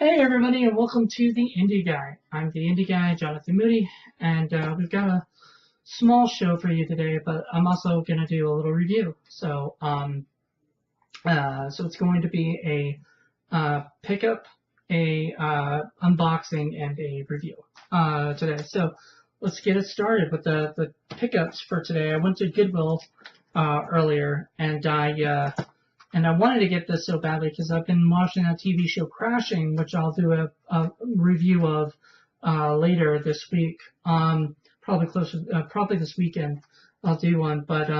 Hey everybody, and welcome to the Indie Guy. I'm the Indie Guy, Jonathan Moody, and we've got a small show for you today. But I'm also going to do a little review. So it's going to be a pickup, a unboxing, and a review today. So let's get it started with the pickups for today. I went to Goodwill earlier, and I wanted to get this so badly because I've been watching that TV show Crashing, which I'll do a review of later this week. Probably this weekend I'll do one. But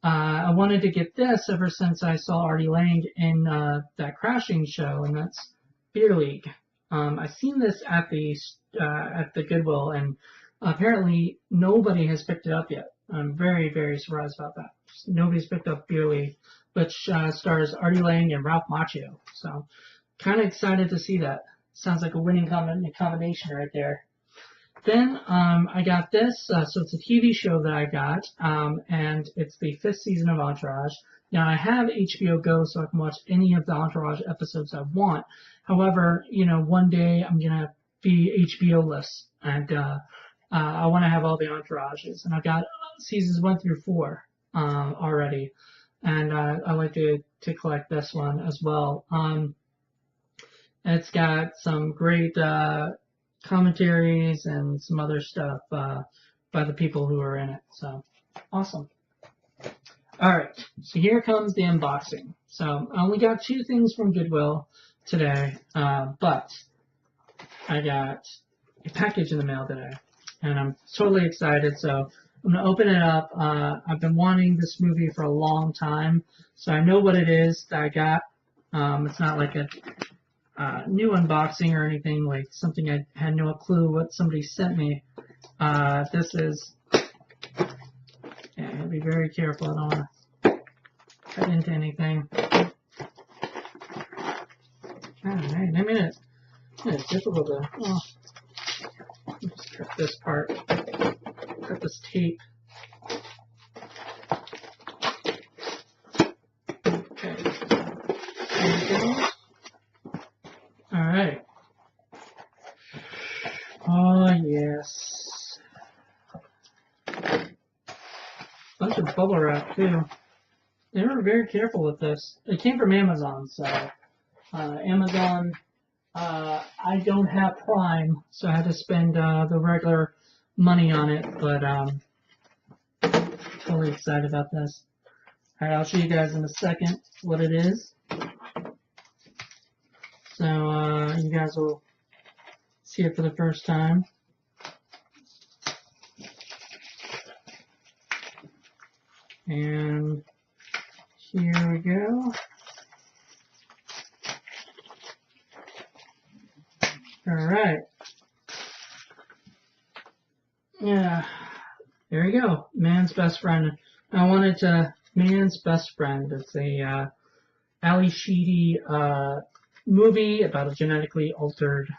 I wanted to get this ever since I saw Artie Lang in that Crashing show, and that's Beer League. I've seen this at the Goodwill, and apparently nobody has picked it up yet. I'm very, very surprised about that. Nobody's picked up Beer League, which stars Artie Lang and Ralph Macchio. So, kind of excited to see that. Sounds like a winning combination right there. Then I got this. So it's a TV show that I got, and it's the 5th season of Entourage. Now I have HBO Go, so I can watch any of the Entourage episodes I want. However, one day I'm gonna be HBO-less, and I want to have all the Entourages, and I've got seasons 1 through 4 already. And I like to collect this one as well. It's got some great commentaries and some other stuff by the people who are in it. So, awesome. Alright, so here comes the unboxing. So, I only got 2 things from Goodwill today, but I got a package in the mail today, and I'm totally excited. So, I'm going to open it up. I've been wanting this movie for a long time, so I know what it is that I got. It's not like a new unboxing or anything, like something I had no clue what somebody sent me. This is... Yeah, be very careful. I don't want to cut into anything. Alright, I mean, it's difficult to... Oh, just cut this part. Cut this tape. Okay. There we go. Alright. Oh, yes. Bunch of bubble wrap, too. They were very careful with this. It came from Amazon, so... Amazon... I don't have Prime, so I had to spend the regular money on it, but totally excited about this. Alright, I'll show you guys in a second what it is. So you guys will see it for the first time. And here we go. Alright. Yeah, there you go. Man's Best Friend. I wanted to... Man's Best Friend. It's a Ali Sheedy movie about a genetically altered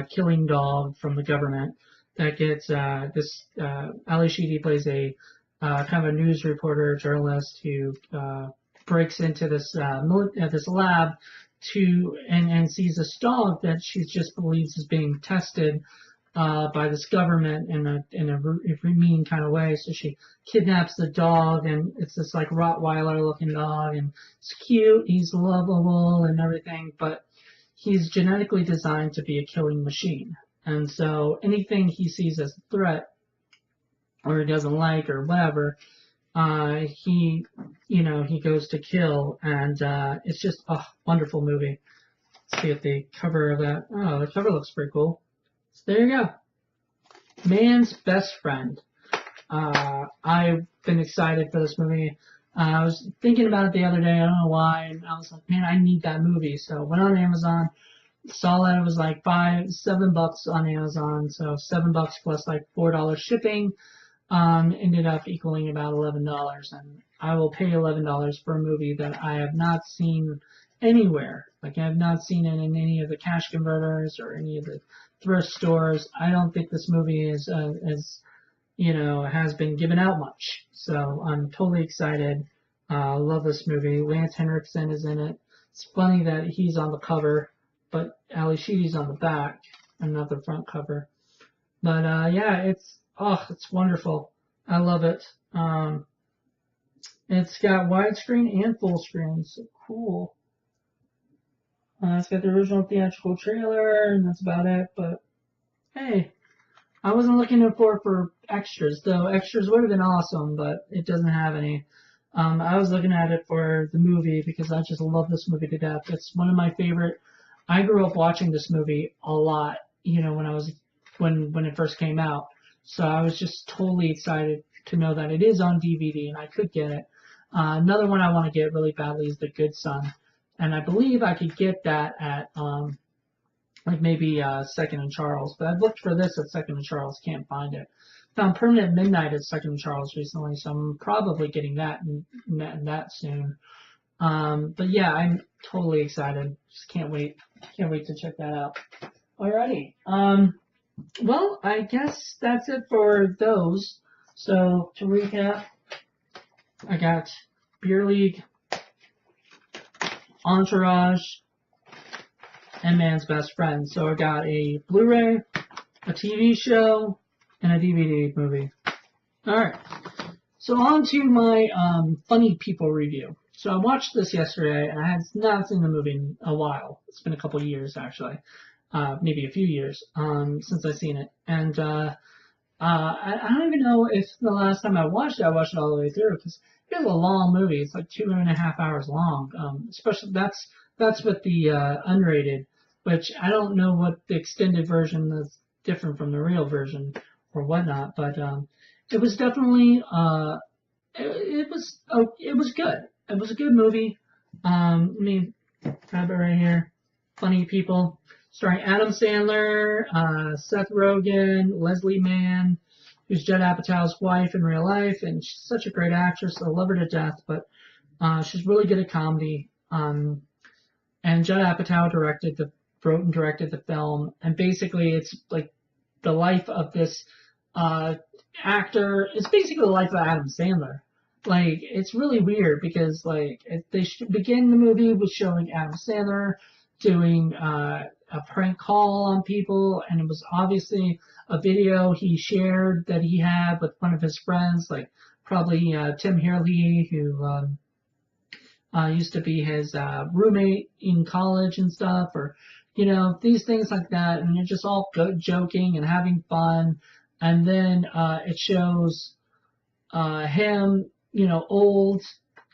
killing dog from the government that gets... Ali Sheedy plays a kind of a news reporter, journalist who breaks into this lab and sees this dog that she just believes is being tested by this government in a mean kind of way. So she kidnaps the dog, and it's this like Rottweiler looking dog, and it's cute, he's lovable and everything, but he's genetically designed to be a killing machine. And so anything he sees as a threat or he doesn't like or whatever, he goes to kill, and it's just a wonderful movie. Let's see at the cover of that. Oh, the cover looks pretty cool. So there you go. Man's Best Friend. I've been excited for this movie. I was thinking about it the other day. I don't know why. And I was like, man, I need that movie. So went on Amazon, saw that it was like $7 on Amazon. So $7 plus like $4 shipping. Ended up equaling about $11. And I will pay $11 for a movie that I have not seen anywhere. Like, I have not seen it in any of the cash converters or any of the thrift stores. I don't think this movie is has been given out much. So I'm totally excited. Love this movie. Lance Henriksen is in it. It's funny that he's on the cover. but Ali Sheedy's on the back and not the front cover. But yeah, it's wonderful. I love it. It's got widescreen and full screen, so cool. It's got the original theatrical trailer, and that's about it. But hey, I wasn't looking for extras, though extras would have been awesome, but it doesn't have any. I was looking at it for the movie because I just love this movie to death. It's one of my favorite. I grew up watching this movie a lot, when it first came out. So I was just totally excited to know that it is on DVD and I could get it. Another one I want to get really badly is The Good Son, and I believe I could get that at maybe Second and Charles. But I've looked for this at Second and Charles, can't find it. Found Permanent Midnight at Second and Charles recently, so I'm probably getting that that soon. But yeah, I'm totally excited. Just can't wait. Can't wait to check that out. Alrighty. Well, I guess that's it for those. So to recap, I got Beer League, Entourage, and Man's Best Friend. So I got a Blu-ray, a TV show, and a DVD movie. Alright. So on to my Funny People review. So I watched this yesterday, and I had not seen the movie in a while. It's been a couple years, actually. Maybe a few years since I've seen it. And I don't even know if the last time I watched it all the way through, because it's a long movie. It's like 2.5 hours long. Especially that's with the unrated, which I don't know what the extended version is different from the real version or whatnot. But it was definitely it was good. It was a good movie. Let me grab it right here. Funny People, starring Adam Sandler, Seth Rogen, Leslie Mann, who's Judd Apatow's wife in real life, and she's such a great actress. I love her to death, but she's really good at comedy. And Judd Apatow wrote and directed the film, and basically it's like the life of this actor. It's basically the life of Adam Sandler. Like, it's really weird because they begin the movie with showing Adam Sandler doing a prank call on people, and it was obviously a video he shared that he had with one of his friends, like probably Tim Hurley, who used to be his roommate in college and stuff, or these things like that, and they're just all joking and having fun, and then it shows him, old.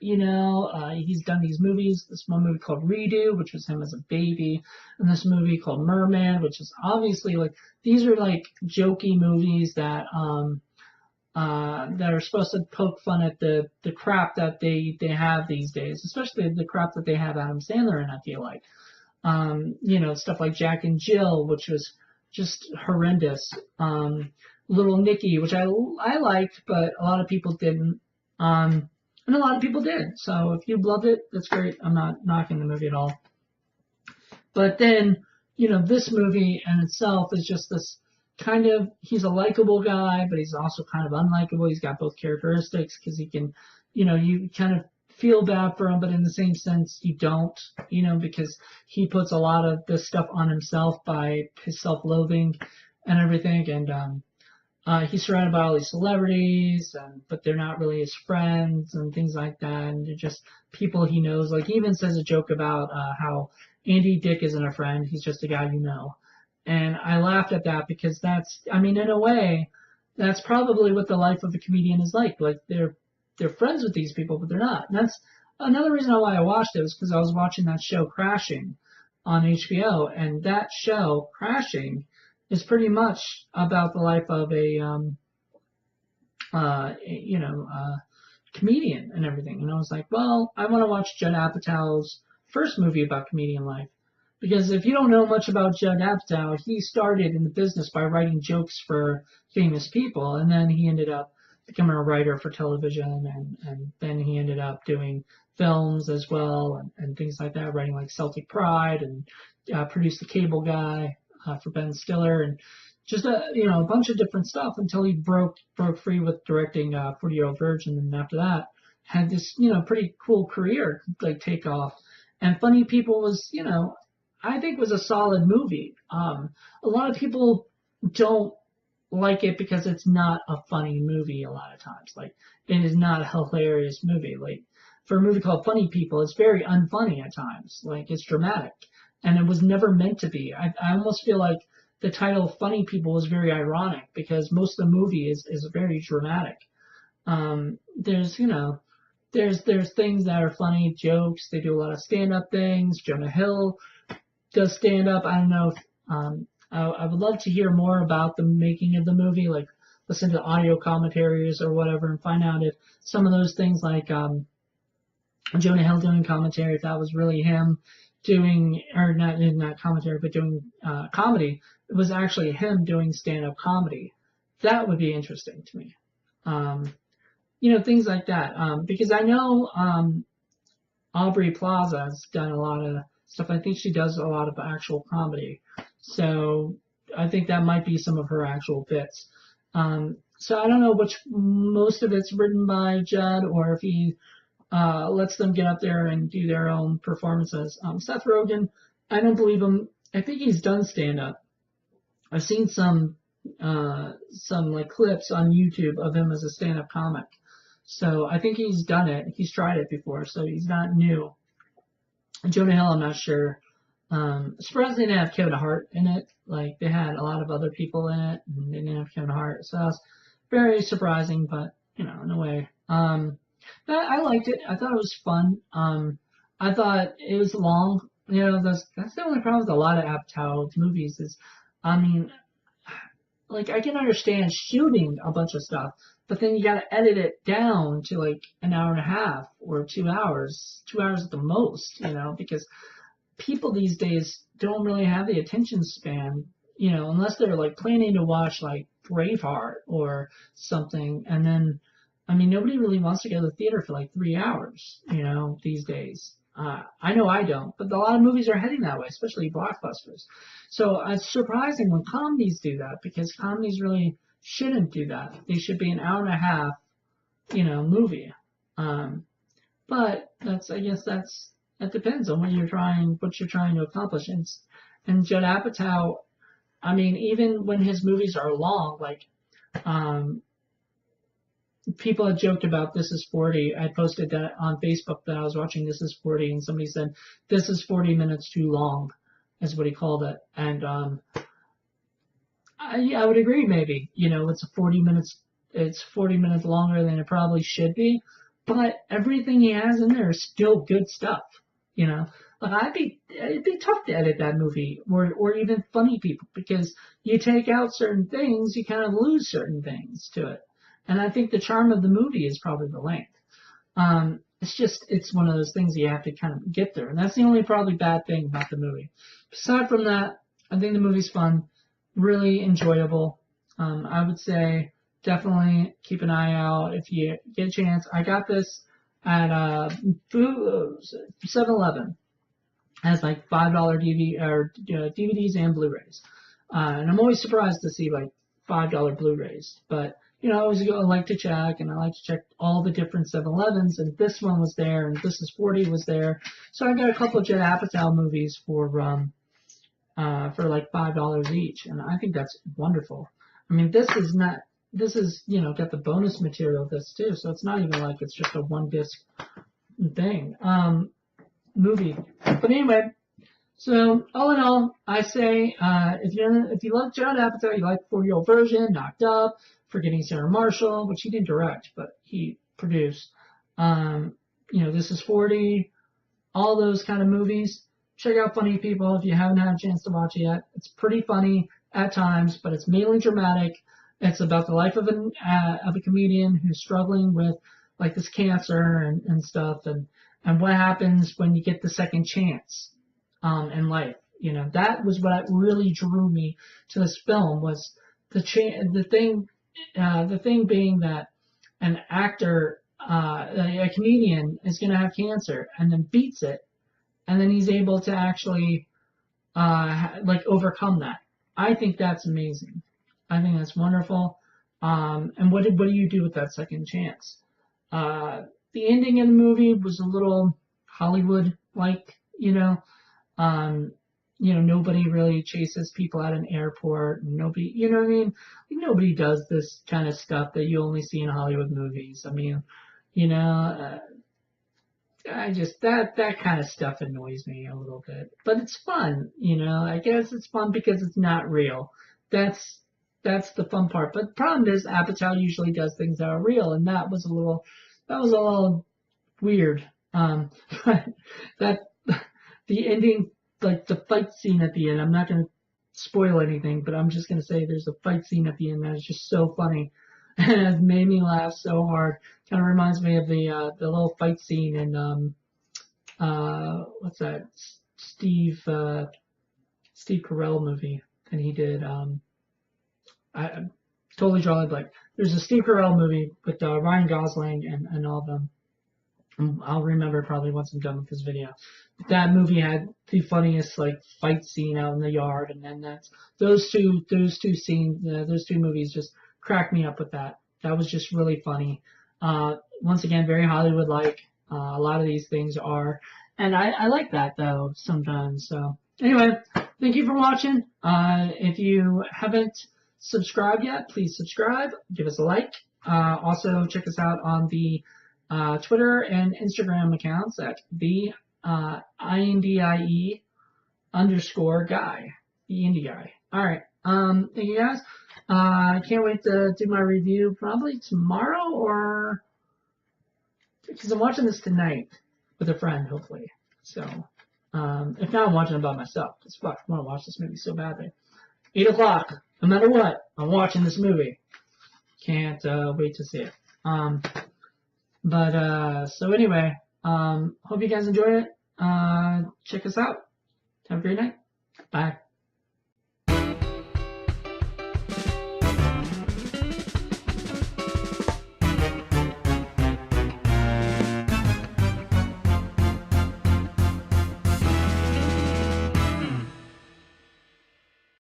He's done these movies, this one movie called Redo, which was him as a baby, and this movie called Merman, which is obviously these are jokey movies that are supposed to poke fun at the crap that they have these days, especially the crap that they have Adam Sandler in, I feel like. Stuff like Jack and Jill, which was just horrendous. Little Nicky, which I liked, but a lot of people didn't. And a lot of people did. So if you loved it, that's great. I'm not knocking the movie at all. But then, this movie in itself is just this kind of, he's a likable guy, but he's also kind of unlikable. He's got both characteristics because he can, you kind of feel bad for him, but in the same sense, you don't, because he puts a lot of this stuff on himself by his self-loathing and everything. And, he's surrounded by all these celebrities, but they're not really his friends and things like that. And they're just people he knows. Like, he even says a joke about how Andy Dick isn't a friend. He's just a guy you know. And I laughed at that because in a way, that's probably what the life of a comedian is like. Like, they're friends with these people, but they're not. And that's another reason why I watched it, was because I was watching that show Crashing on HBO. And that show, Crashing, is pretty much about the life of a comedian and everything. And I was like, well, I want to watch Judd Apatow's first movie about comedian life. Because if you don't know much about Judd Apatow, he started in the business by writing jokes for famous people, and then he ended up becoming a writer for television, and then he ended up doing films as well, and things like that, writing like Celtic Pride, and produced The Cable Guy for Ben Stiller, and just a bunch of different stuff until he broke free with directing 40-Year-Old Virgin, and after that had this pretty cool career take off. And Funny People was I think was a solid movie. A lot of people don't like it because it's not a funny movie a lot of times. Like, it is not a hilarious movie. Like, for a movie called Funny People, it's very unfunny at times. Like, it's dramatic. And it was never meant to be. I almost feel like the title Funny People is very ironic because most of the movie is very dramatic. There's, there's things that are funny, jokes. They do a lot of stand-up things. Jonah Hill does stand-up. I don't know if, I would love to hear more about the making of the movie, like listen to audio commentaries or whatever and find out if some of those things like Jonah Hill doing commentary, if that was really him doing, or not commentary, but doing comedy, it was actually him doing stand-up comedy. That would be interesting to me. Things like that. Because I know Aubrey Plaza has done a lot of stuff. I think she does a lot of actual comedy. So I think that might be some of her actual bits. So I don't know which most of it's written by Judd or if he lets them get up there and do their own performances. Seth Rogen, I don't believe him. I think he's done stand-up. I've seen some like clips on YouTube of him as a stand-up comic. So I think he's done it. He's tried it before, so he's not new. Jonah Hill, I'm not sure. Surprised they didn't have Kevin Hart in it. Like, they had a lot of other people in it, and they didn't have Kevin Hart. So that's very surprising, but, in a way. But I liked it. I thought it was fun. I thought it was long. That's the only problem with a lot of Apatow movies is, like, I can understand shooting a bunch of stuff, but then you gotta edit it down to like an hour and a half or 2 hours, 2 hours at the most, because people these days don't really have the attention span, unless they're like planning to watch like Braveheart or something. And then, nobody really wants to go to the theater for like 3 hours, these days. I know I don't, but a lot of movies are heading that way, especially blockbusters. So it's surprising when comedies do that because comedies really shouldn't do that. They should be an hour and a half, movie. But I guess that depends on what you're trying to accomplish. And Judd Apatow, even when his movies are long, like, people had joked about This Is 40. I posted that on Facebook that I was watching This Is 40, and somebody said, "This is 40 minutes too long," is what he called it. And I would agree. Maybe it's 40 minutes longer than it probably should be, but everything he has in there is still good stuff. Like it'd be tough to edit that movie or even Funny People because you take out certain things, you kind of lose certain things to it. And I think the charm of the movie is probably the length. It's one of those things you have to kind of get there. And that's the only probably bad thing about the movie. Aside from that, I think the movie's fun, really enjoyable. I would say definitely keep an eye out if you get a chance. I got this at 7-Eleven. It has like $5 DVDs and Blu-rays. And I'm always surprised to see like $5 Blu-rays. But I always like to check, and I like to check all the different 7-Elevens, and this one was there, and This Is 40 was there. So I got a couple of Judd Apatow movies for like $5 each, and I think that's wonderful. This is got the bonus material of this too, so it's not even like it's just a one disc thing, movie. But anyway, so all in all, I say, if you love Judd Apatow, you like 4-Year-Old Virgin, Knocked Up, Forgetting Sarah Marshall, which he didn't direct, but he produced. This Is 40, all those kind of movies. Check out Funny People if you haven't had a chance to watch it yet. It's pretty funny at times, but it's mainly dramatic. It's about the life of a comedian who's struggling with like this cancer and stuff, and what happens when you get the second chance in life. That was what really drew me to this film was the thing being that an actor, a comedian is going to have cancer and then beats it, and then he's able to actually overcome that. I think that's amazing. I think that's wonderful. And what do you do with that second chance? The ending of the movie was a little Hollywood-like, nobody really chases people at an airport. Nobody, you know what I mean? Nobody does this kind of stuff that you only see in Hollywood movies. I mean, you know, I just that kind of stuff annoys me a little bit, but it's fun. I guess it's fun because it's not real. That's that's the fun part. But the problem is, Apatow usually does things that are real, and that was a little weird. But that the ending, like the fight scene at the end. I'm not gonna spoil anything, but I'm just gonna say there's a fight scene at the end that is just so funny, and it made me laugh so hard. Kind of reminds me of the little fight scene in what's that Steve Carell movie that he did. I'm totally drawing a blank. There's a Steve Carell movie with Ryan Gosling and all of them. I'll remember probably once I'm done with this video. That movie had the funniest like fight scene out in the yard, and then those two scenes, those two movies just cracked me up with that. That was just really funny. Once again, very Hollywood-like. A lot of these things are, and I like that though sometimes. So anyway, thank you for watching. If you haven't subscribed yet, please subscribe. Give us a like. Also check us out on the Twitter and Instagram accounts at the INDIE _ guy, the indie guy. All right. Thank you guys. I can't wait to do my review probably tomorrow, or because I'm watching this tonight with a friend, hopefully. So, if not, I'm watching it by myself. Because fuck, I want to watch this movie so badly. 8 o'clock. No matter what, I'm watching this movie. Can't wait to see it. So anyway, hope you guys enjoyed it. Check us out. Have a great night. Bye.